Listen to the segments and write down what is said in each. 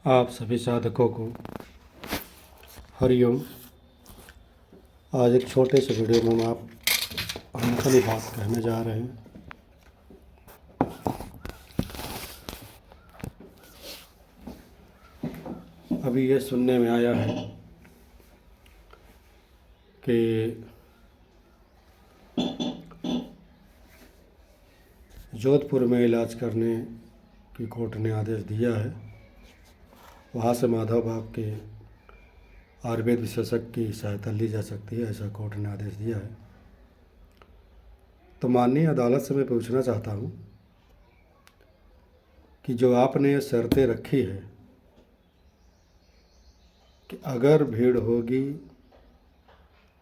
आप सभी साधकों को हरिओम। आज एक छोटे से वीडियो में हम अपनी बात कहने जा रहे हैं। अभी ये सुनने में आया है कि जोधपुर में इलाज करने की कोर्ट ने आदेश दिया है। वहाँ से माधव बाग के आयुर्वेद विशेषज्ञ की सहायता ली जा सकती है, ऐसा कोर्ट ने आदेश दिया है। तो माननीय अदालत से मैं पूछना चाहता हूँ कि जो आपने ये शर्तें रखी है कि अगर भीड़ होगी,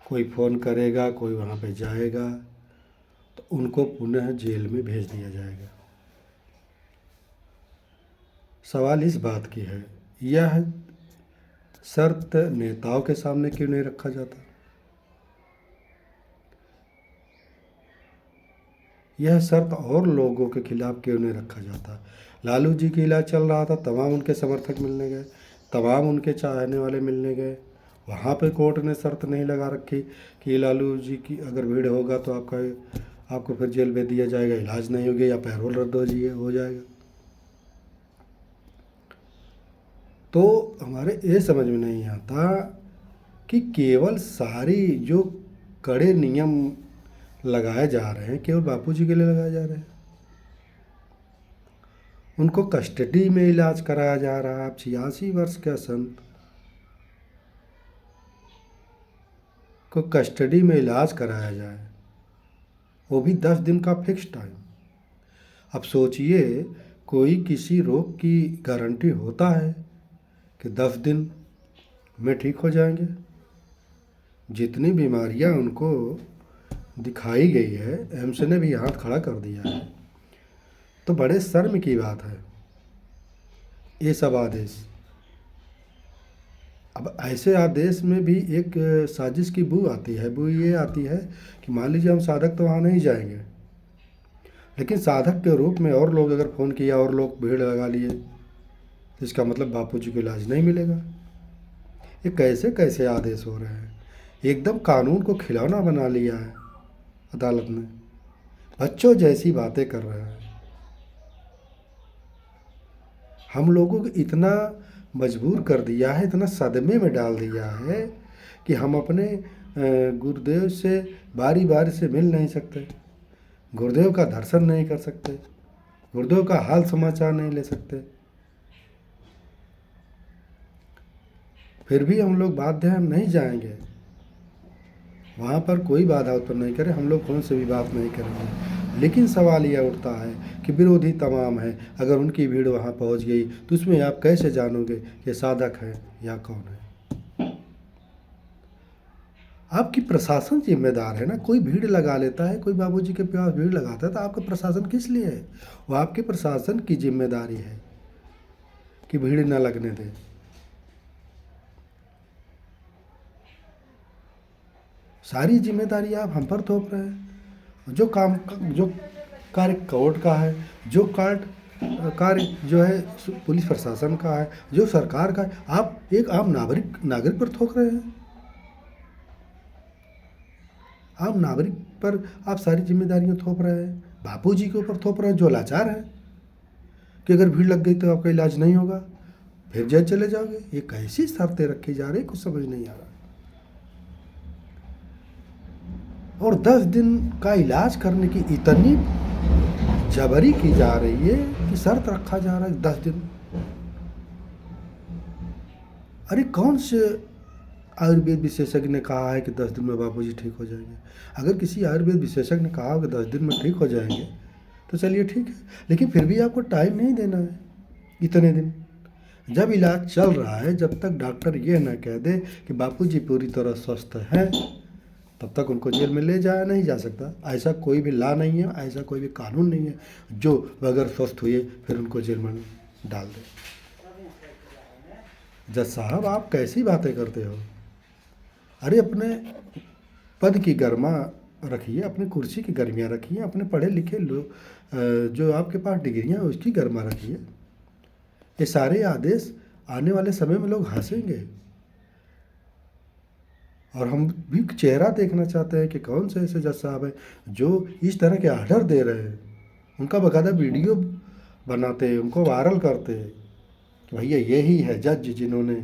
कोई फ़ोन करेगा, कोई वहाँ पे जाएगा, तो उनको पुनः जेल में भेज दिया जाएगा। सवाल इस बात की है, यह शर्त नेताओं के सामने क्यों नहीं रखा जाता? यह शर्त और लोगों के खिलाफ क्यों नहीं रखा जाता? लालू जी की इलाज चल रहा था, तमाम उनके समर्थक मिलने गए, तमाम उनके चाहने वाले मिलने गए। वहाँ पे कोर्ट ने शर्त नहीं लगा रखी कि लालू जी की अगर भीड़ होगा तो आपको फिर जेल भेज दिया जाएगा, इलाज नहीं होगा या पैरोल रद्द हो जाएगा। तो हमारे ये समझ में नहीं आता कि केवल सारी जो कड़े नियम लगाए जा रहे हैं केवल बापूजी के लिए लगाए जा रहे हैं। उनको कस्टडी में इलाज कराया जा रहा है। 86 वर्ष का संत को कस्टडी में इलाज कराया जाए, वो भी 10 दिन का फिक्स टाइम। अब सोचिए, कोई किसी रोग की गारंटी होता है कि 10 दिन में ठीक हो जाएंगे? जितनी बीमारियां उनको दिखाई गई है, एम्स ने भी हाथ खड़ा कर दिया है। तो बड़े शर्म की बात है ये सब आदेश। अब ऐसे आदेश में भी एक साजिश की बू आती है। बू ये आती है कि मान लीजिए हम साधक तो वहाँ नहीं जाएंगे, लेकिन साधक के रूप में और लोग अगर फ़ोन किया और लोग भीड़ लगा लिए तो इसका मतलब बापूजी को इलाज नहीं मिलेगा। ये कैसे कैसे आदेश हो रहे हैं? एकदम कानून को खिलौना बना लिया है अदालत ने। बच्चों जैसी बातें कर रहे हैं। हम लोगों को इतना मजबूर कर दिया है, इतना सदमे में डाल दिया है कि हम अपने गुरुदेव से बारी बारी से मिल नहीं सकते, गुरुदेव का दर्शन नहीं कर सकते, गुरुदेव का हाल समाचार नहीं ले सकते। फिर भी हम लोग बाध्य हैं, हम नहीं जाएंगे। वहाँ पर कोई बाधा उत्पन्न नहीं करे, हम लोग कौन से भी बात नहीं करेंगे। लेकिन सवाल यह उठता है कि विरोधी तमाम है, अगर उनकी भीड़ वहाँ पहुँच गई तो उसमें आप कैसे जानोगे कि साधक है या कौन है? आपकी प्रशासन जिम्मेदार है ना। कोई भीड़ लगा लेता है, कोई बाबूजी के पास भीड़ लगाता है, तो आपका प्रशासन किस लिए है? वो आपके प्रशासन की जिम्मेदारी है कि भीड़ न लगने दे। सारी जिम्मेदारी आप हम पर थोप रहे हैं। जो कार्य कोर्ट का है, जो कार्य जो है पुलिस प्रशासन का है, जो सरकार का है, आप एक आम नागरिक पर थोप रहे हैं। आम नागरिक पर आप सारी जिम्मेदारियां थोप रहे हैं, बापूजी के ऊपर थोप रहे हैं जो लाचार है कि अगर भीड़ लग गई तो आपका इलाज नहीं होगा, फिर जेल चले जाओगे। ये कैसी शर्तें रखी जा रही, कुछ समझ नहीं आ रहा। और 10 दिन का इलाज करने की इतनी जबरी की जा रही है कि शर्त रखा जा रहा है 10 दिन। अरे कौन से आयुर्वेद विशेषज्ञ ने कहा है कि 10 दिन में बापूजी ठीक हो जाएंगे? अगर किसी आयुर्वेद विशेषज्ञ ने कहा कि 10 दिन में ठीक हो जाएंगे तो चलिए ठीक है, लेकिन फिर भी आपको टाइम नहीं देना है इतने दिन। जब इलाज चल रहा है, जब तक डॉक्टर ये ना कह दे कि बापूजी पूरी तरह स्वस्थ हैं, तब तक उनको जेल में ले जाया नहीं जा सकता। ऐसा कोई भी लॉ नहीं है, ऐसा कोई भी कानून नहीं है जो बगैर स्वस्थ हुए फिर उनको जेल में डाल दे। जज साहब, आप कैसी बातें करते हो? अरे अपने पद की गरिमा रखिए, अपनी कुर्सी की गरिमा रखिए, अपने पढ़े लिखे लोग जो आपके पास डिग्रियां हैं उसकी गरिमा रखिए। ये सारे आदेश आने वाले समय में लोग हंसेंगे, और हम भी चेहरा देखना चाहते हैं कि कौन से ऐसे जज साहब हैं जो इस तरह के आर्डर दे रहे हैं। उनका बाकायदा वीडियो बनाते हैं, उनको वायरल करते हैं कि भैया यही है जज जिन्होंने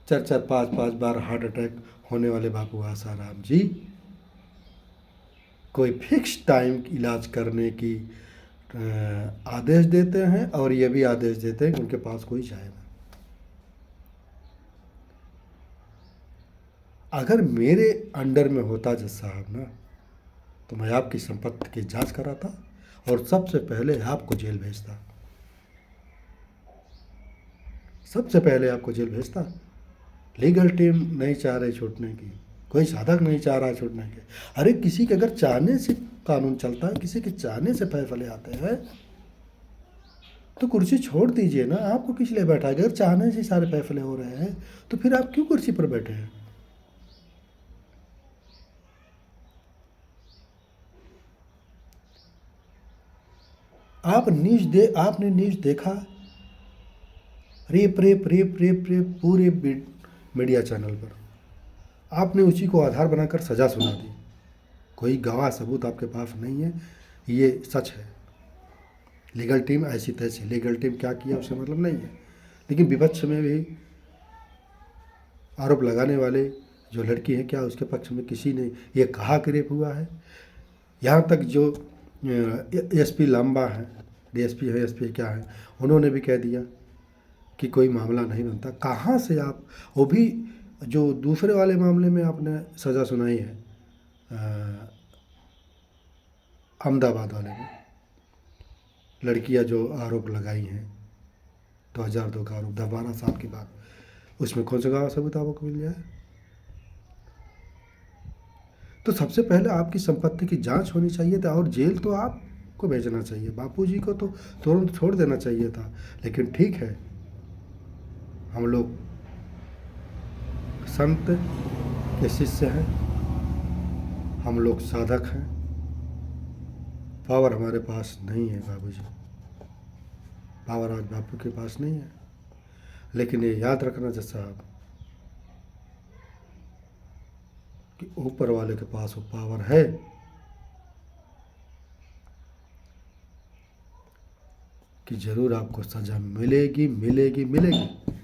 4-4 5-5 बार हार्ट अटैक होने वाले बापू आसाराम जी कोई फिक्स टाइम इलाज करने की आदेश देते हैं, और ये भी आदेश देते हैं कि उनके पास कोई जाए ना। अगर मेरे अंडर में होता जज साहब ना, तो मैं आपकी संपत्ति की जांच कराता और सबसे पहले आपको जेल भेजता, सबसे पहले आपको जेल भेजता। लीगल टीम नहीं चाह रही छूटने की, कोई साधक नहीं चाह रहा छूटने के। अरे किसी के अगर चाहने से कानून चलता है, किसी के चाहने से फैसले आते हैं, तो कुर्सी छोड़ दीजिए ना, आपको किस लिए बैठा है? अगर चाहने से सारे फैसले हो रहे हैं तो फिर आप क्यों कुर्सी पर बैठे हैं? आपने न्यूज़ देखा, rape rape rape rape rape पूरे मीडिया चैनल पर, आपने उसी को आधार बनाकर सज़ा सुना दी। कोई गवाह सबूत आपके पास नहीं है, ये सच है। लीगल टीम ऐसी तैसी, लीगल टीम क्या किया उससे मतलब नहीं है, लेकिन विपक्ष में भी आरोप लगाने वाले जो लड़की है, क्या उसके पक्ष में किसी ने ये कहा कि रेप हुआ है? यहाँ तक जो एसपी लांबा है, डीएसपी है, एसपी क्या है, उन्होंने भी कह दिया कि कोई मामला नहीं बनता। कहाँ से आप, वो भी जो दूसरे वाले मामले में आपने सज़ा सुनाई है अहमदाबाद वाले में, लड़कियां जो आरोप लगाई हैं 2002 का आरोप, 12 साल के बाद, उसमें कौन सा गवाह सबूत आपको मिल जाए? तो सबसे पहले आपकी संपत्ति की जांच होनी चाहिए था, और जेल तो आपको भेजना चाहिए, बापूजी को तो तुरंत छोड़ देना चाहिए था। लेकिन ठीक है, हम लोग संत के शिष्य हैं, हम लोग साधक हैं, पावर हमारे पास नहीं है बाबूजी, पावर आज बापू के पास नहीं है। लेकिन ये याद रखना जज साहब कि ऊपर वाले के पास वो पावर है कि ज़रूर आपको सज़ा मिलेगी मिलेगी मिलेगी।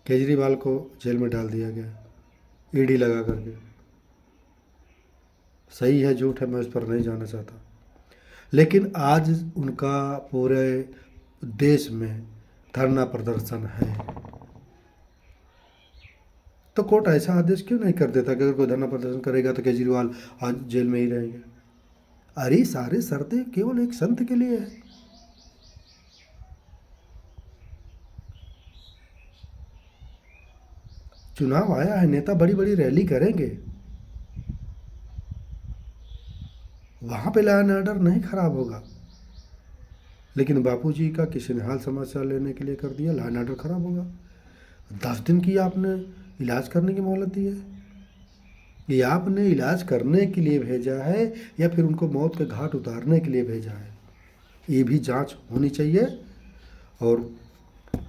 केजरीवाल को जेल में डाल दिया गया ईडी लगा करके, सही है झूठ है मैं उस पर नहीं जाना चाहता, लेकिन आज उनका पूरे देश में धरना प्रदर्शन है। तो कोर्ट ऐसा आदेश क्यों नहीं कर देता कि अगर कोई धरना प्रदर्शन करेगा तो केजरीवाल आज जेल में ही रहेंगे? अरे सारे शर्तें केवल एक संत के लिए है। चुनाव आया है, नेता बड़ी बड़ी रैली करेंगे, वहां पे लॉ एंड ऑर्डर नहीं खराब होगा, लेकिन बापूजी का किसी ने हाल समाचार लेने के लिए कर दिया, लॉ एंड ऑर्डर खराब होगा। 10 दिन की आपने इलाज करने की मोहलत दी है, ये आपने इलाज करने के लिए भेजा है या फिर उनको मौत के घाट उतारने के लिए भेजा है? ये भी जांच होनी चाहिए। और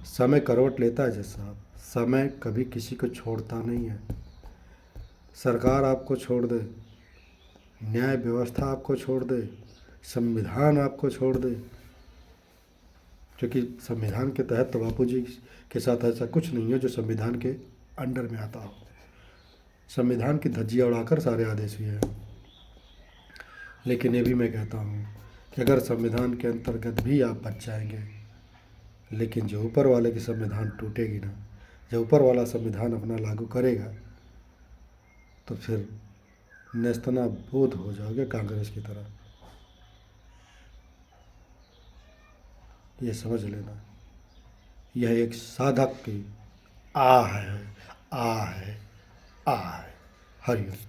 समय करवट लेता है जज साहब, समय कभी किसी को छोड़ता नहीं है। सरकार आपको छोड़ दे, न्याय व्यवस्था आपको छोड़ दे, संविधान आपको छोड़ दे, क्योंकि संविधान के तहत तो बापूजी के साथ ऐसा कुछ नहीं है जो संविधान के अंडर में आता हो। संविधान की धज्जियाँ उड़ाकर सारे आदेश हुए हैं। लेकिन ये भी मैं कहता हूँ कि अगर संविधान के अंतर्गत भी आप बच जाएंगे, लेकिन जो ऊपर वाले की संविधान टूटेगी ना, जब ऊपर वाला संविधान अपना लागू करेगा तो फिर नेस्तनाबूद हो जाओगे कांग्रेस की तरह, ये समझ लेना। यह एक साधक की आ है, आ है, आ है। हरिओम।